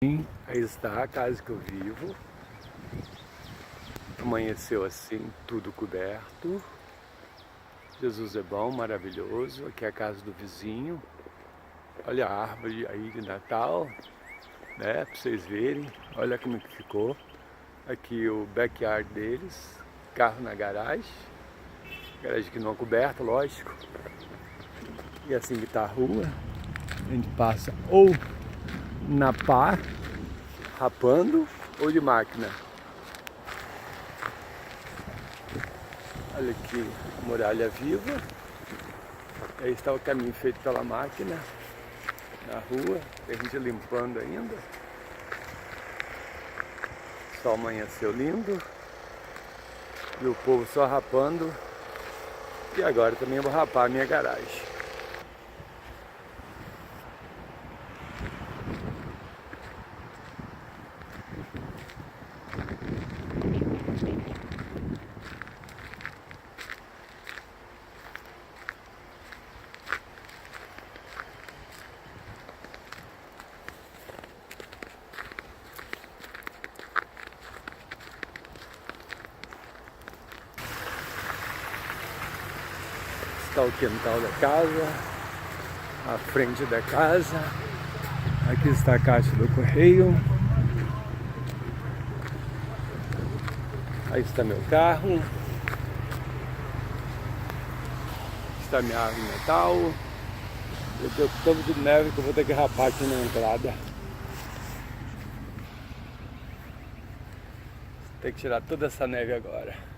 Aí está a casa que eu vivo. Amanheceu assim, tudo coberto. Jesus é bom, maravilhoso. Aqui é a casa do vizinho. Olha a árvore aí de Natal, né? Para vocês verem. Olha como que ficou. Aqui o backyard deles. Carro na garagem. Garagem que não é coberta, lógico. E assim que tá a rua. A gente passa ou na pá, rapando, ou de máquina. Olha aqui, muralha viva. Aí está o caminho feito pela máquina na rua, tem gente limpando ainda. O sol amanheceu lindo e o povo só rapando. E agora também eu vou rapar a minha garagem. Está o quintal da casa, a frente da casa. Aqui está a caixa do correio. Aí está meu carro. Está minha árvore de Natal. Eu tenho tanto de neve que eu vou ter que rapar aqui na entrada. Tem que tirar toda essa neve agora.